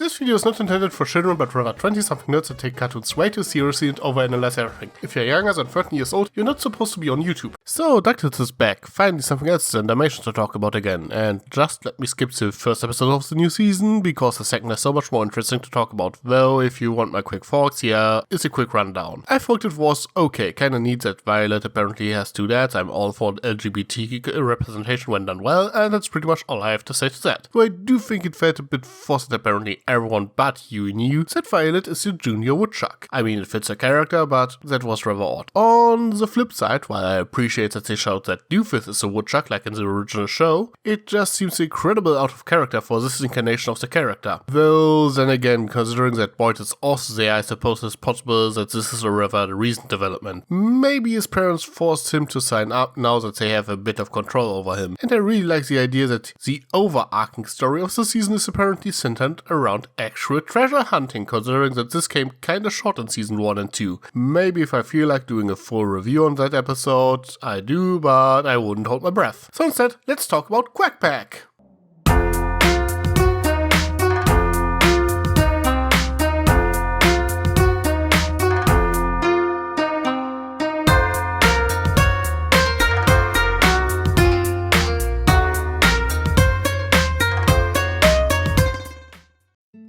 This video is not intended for children but rather 20-something nerds that take cartoons way too seriously and overanalyze everything. If you're younger than 13 years old, you're not supposed to be on YouTube. So DuckTales is back, finally something else than animation to talk about again, and just let me skip to the first episode of the new season, because the second is so much more interesting to talk about, though if you want my quick thoughts, here is a quick rundown. I thought it was okay, kinda neat that Violet apparently has two dads, I'm all for LGBT representation when done well, and that's pretty much all I have to say to that. Though I do think it felt a bit forced that apparently everyone but you knew that Violet is your junior woodchuck. I mean, it fits her character, but that was rather odd. On the flip side, while I appreciate that they showed that Doofus is a woodchuck like in the original show, it just seems incredible out of character for this incarnation of the character. Though then again, considering that Boyd is also there, I suppose it's possible that this is a rather recent development. Maybe his parents forced him to sign up now that they have a bit of control over him. And I really like the idea that the overarching story of the season is apparently centered around actual treasure hunting, considering that this came kinda short in season 1 and 2. Maybe if I feel like doing a full review on that episode, I do, but I wouldn't hold my breath. So instead, let's talk about Quack Pack.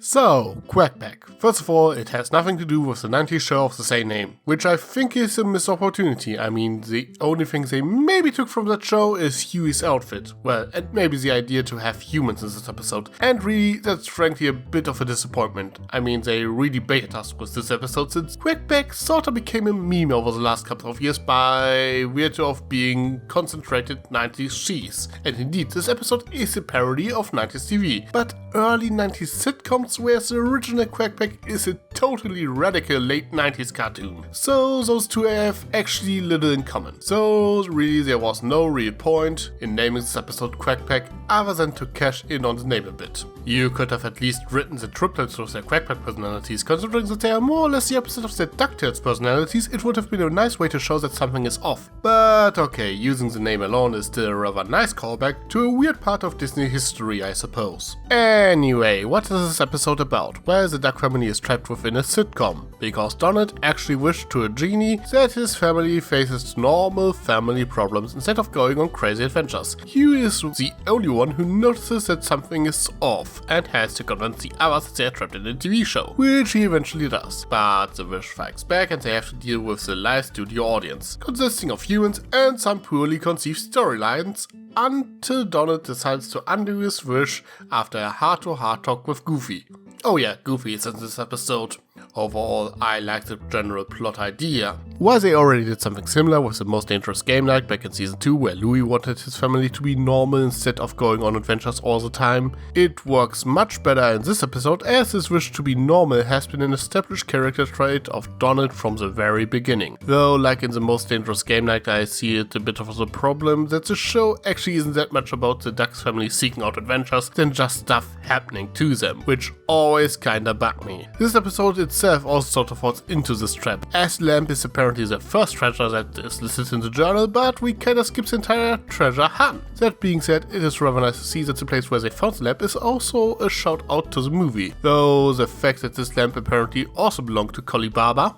So, Quack Pack. First of all, it has nothing to do with the 90s show of the same name, which I think is a missed opportunity. I mean, the only thing they maybe took from that show is Huey's outfit. Well, and maybe the idea to have humans in this episode. And really, that's frankly a bit of a disappointment. I mean, they really baited us with this episode since Quack Pack sorta became a meme over the last couple of years by virtue of being concentrated 90s cheese. And indeed, this episode is a parody of 90s TV. But early 90s sitcoms, whereas the original Quack Pack is a totally radical late 90s cartoon. So those two have actually little in common. So really there was no real point in naming this episode Quack Pack other than to cash in on the name a bit. You could have at least written the triplets with their Quack Pack personalities, considering that they are more or less the opposite of their DuckTales personalities. It would have been a nice way to show that something is off. But okay, using the name alone is still a rather nice callback to a weird part of Disney history, I suppose. Anyway, what is this episode about? Well, the Duck family is trapped within a sitcom, because Donald actually wished to a genie that his family faces normal family problems instead of going on crazy adventures. Huey is the only one who notices that something is off and has to convince the others that they are trapped in a TV show, which he eventually does. But the wish strikes back and they have to deal with the live studio audience, consisting of humans and some poorly conceived storylines, until Donald decides to undo his wish after a heart-to-heart talk with Goofy. Oh yeah, Goofy is in this episode. Overall, I like the general plot idea. While they already did something similar with the Most Dangerous Game Night back in season 2, where Louie wanted his family to be normal instead of going on adventures all the time, it works much better in this episode, as this wish to be normal has been an established character trait of Donald from the very beginning. Though, like in the Most Dangerous Game Night, I see it a bit of a problem that the show actually isn't that much about the Ducks family seeking out adventures than just stuff happening to them, which always kinda bugged me. This episode itself also sort of falls into this trap, as Lamp is apparently the first treasure that is listed in the journal, but we kinda skip the entire treasure hunt. That being said, it is rather nice to see that the place where they found the lamp is also a shout out to the movie, though the fact that this lamp apparently also belonged to Collie Barber.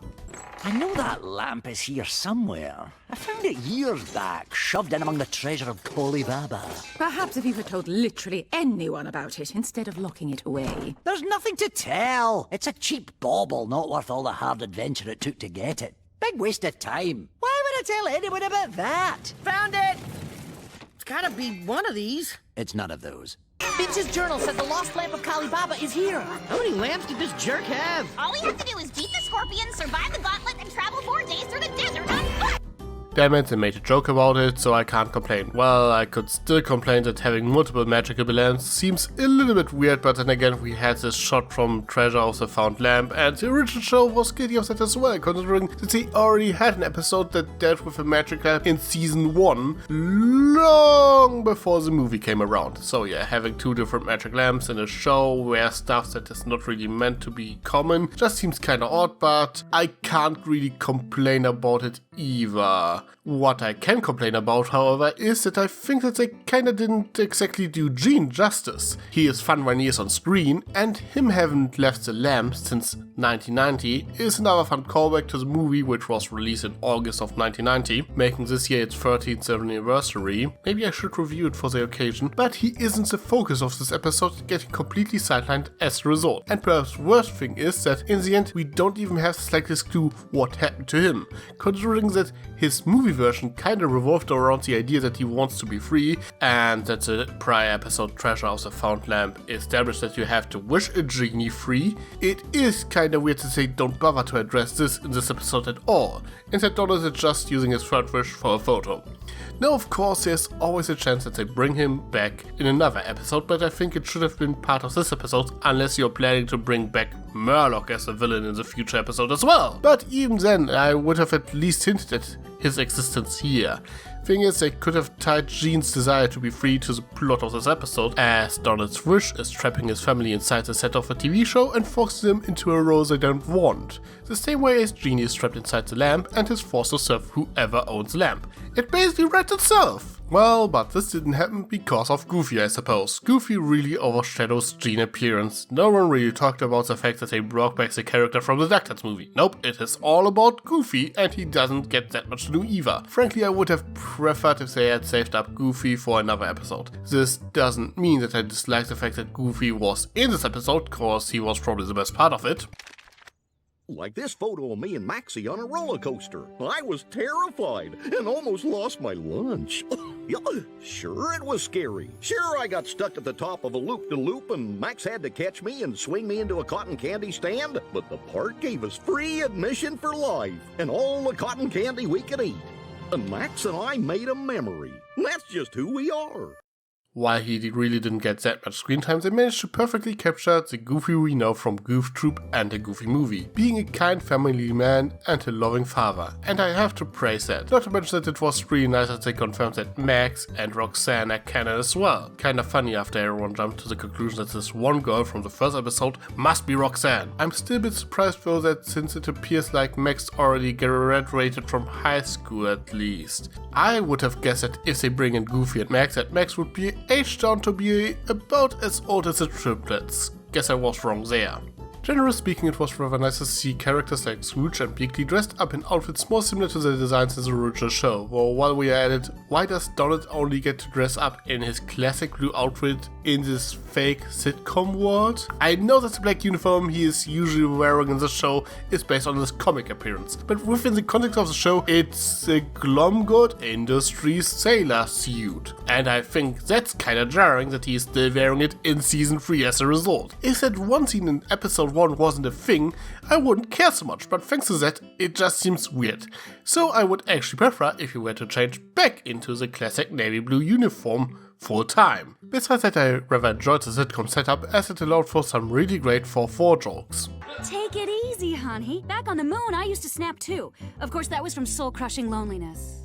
I know that lamp is here somewhere. I found it years back, shoved in among the treasure of Collie Baba. Perhaps if you had told literally anyone about it instead of locking it away. There's nothing to tell. It's a cheap bauble, not worth all the hard adventure it took to get it. Big waste of time. Why would I tell anyone about that? Found it! It's gotta be one of these. It's none of those. Vince's journal said the lost lamp of Kali Baba is here. How many lamps did this jerk have? All we have to do is beat the scorpion, survive the gauntlet, and travel 4 days through the desert on foot! Damn it, they made a joke about it, so I can't complain. Well, I could still complain that having multiple magical lamps seems a little bit weird, but then again we had this shot from Treasure of the Found Lamp, and the original show was guilty of that as well, considering that they already had an episode that dealt with a magic lamp in season 1, long before the movie came around. So yeah, having two different magic lamps in a show where stuff that is not really meant to be common just seems kinda odd, but I can't really complain about it either. either. What I can complain about, however, is that I think that they kinda didn't exactly do Gene justice. He is fun when he is on screen, and him having left the lamp since 1990 is another fun callback to the movie, which was released in August of 1990, making this year its 13th anniversary. Maybe I should review it for the occasion, but he isn't the focus of this episode, getting completely sidelined as a result. And perhaps the worst thing is that in the end we don't even have the slightest clue what happened to him, considering that his movie version kinda revolved around the idea that he wants to be free, and that the prior episode Treasure of the Found Lamp established that you have to wish a genie free. It is kinda weird that they don't bother to address this in this episode at all, instead Donald is just using his third wish for a photo. Now of course there's always a chance that they bring him back in another episode, but I think it should have been part of this episode, unless you're planning to bring back Murloc as a villain in the future episode as well. But even then, I would have at least hinted at his existence here. Thing is, they could have tied Gene's desire to be free to the plot of this episode, as Donald's wish is trapping his family inside the set of a TV show and forcing them into a role they don't want. The same way as Genie is trapped inside the lamp and is forced to serve whoever owns the lamp. It basically writes itself! Well, but this didn't happen because of Goofy, I suppose. Goofy really overshadows Gene's appearance. No one really talked about the fact that they brought back the character from the DuckTales movie. Nope, it is all about Goofy, and he doesn't get that much to do either. Frankly, I would have preferred if they had saved up Goofy for another episode. This doesn't mean that I dislike the fact that Goofy was in this episode, cause he was probably the best part of it. Like this photo of me and Maxie on a roller coaster. I was terrified and almost lost my lunch. Yeah, sure, it was scary. Sure, I got stuck at the top of a loop-de-loop and Max had to catch me and swing me into a cotton candy stand. But the park gave us free admission for life and all the cotton candy we could eat. And Max and I made a memory. That's just who we are. While he really didn't get that much screen time, they managed to perfectly capture the Goofy we know from Goof Troop and the Goofy movie, being a kind family man and a loving father, and I have to praise that. Not to mention that it was really nice that they confirmed that Max and Roxanne are canon as well. Kinda funny after everyone jumped to the conclusion that this one girl from the first episode must be Roxanne. I'm still a bit surprised though that since it appears like Max already graduated from high school at least. I would have guessed that if they bring in Goofy and Max, that Max would be aged down to be about as old as the triplets. Guess I was wrong there. Generally speaking, it was rather nice to see characters like Scrooge and Bleakley dressed up in outfits more similar to the designs in the original show. Well, while we are at it, why does Donald only get to dress up in his classic blue outfit in this fake sitcom world? I know that the black uniform he is usually wearing in the show is based on his comic appearance, but within the context of the show, it's a Glomgold Industries sailor suit. And I think that's kinda jarring that he is still wearing it in season 3 as a result. If that one scene in episode 1 wasn't a thing, I wouldn't care so much, but thanks to that, it just seems weird. So I would actually prefer if you were to change back into the classic navy blue uniform full time. Besides that, I rather enjoyed the sitcom setup as it allowed for some really great 4-4 jokes. Take it easy, honey. Back on the moon, I used to snap too. Of course, that was from soul-crushing loneliness.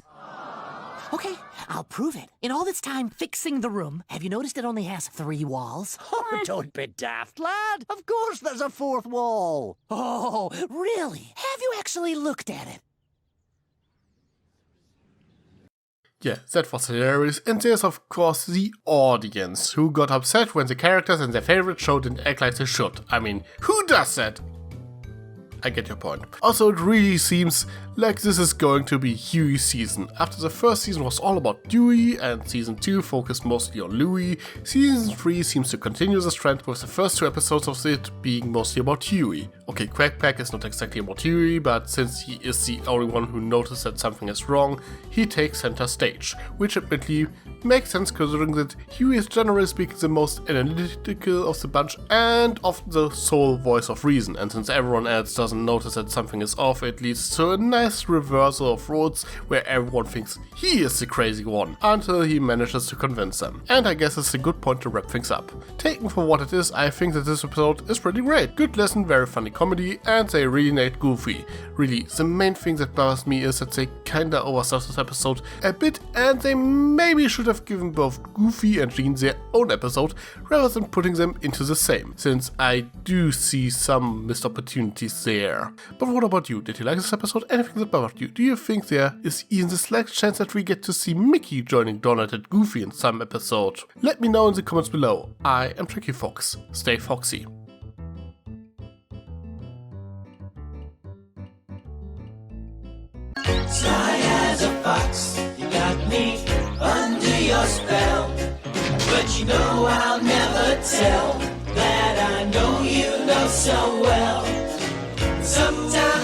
Okay, I'll prove it. In all this time fixing the room, have you noticed it only has 3 walls? Oh, don't be daft, lad. Of course there's a 4th wall. Oh, really? Have you actually looked at it? Yeah, that was hilarious, and there's of course the audience, who got upset when the characters in their favorite show didn't act like they should. I mean, who does that? I get your point. Also, it really seems like this is going to be Huey's season. After the first season was all about Dewey and season 2 focused mostly on Louie, season 3 seems to continue this trend with the first 2 episodes of it being mostly about Huey. Okay, Quack Pack is not exactly about Huey, but since he is the only one who noticed that something is wrong, he takes center stage, which admittedly makes sense considering that Huey is generally speaking the most analytical of the bunch and often the sole voice of reason, and since everyone else doesn't notice that something is off, it leads to a nice reversal of roles where everyone thinks he is the crazy one, until he manages to convince them. And I guess it's a good point to wrap things up. Taken for what it is, I think that this episode is pretty great. Good lesson, very funny comedy, and they really nailed Goofy. Really, the main thing that bothers me is that they kinda overstuffed this episode a bit, and they maybe should have given both Goofy and Gene their own episode rather than putting them into the same, since I do see some missed opportunities there. But what about you? Did you like this episode? Anything questions about you. Do you think there is even the slight chance that we get to see Mickey joining Donald and Goofy in some episode? Let me know in the comments below. I am Tricky Fox. Stay foxy. Sly as a fox, you got me under your spell. But you know I'll never tell that I know you know so well. Sometimes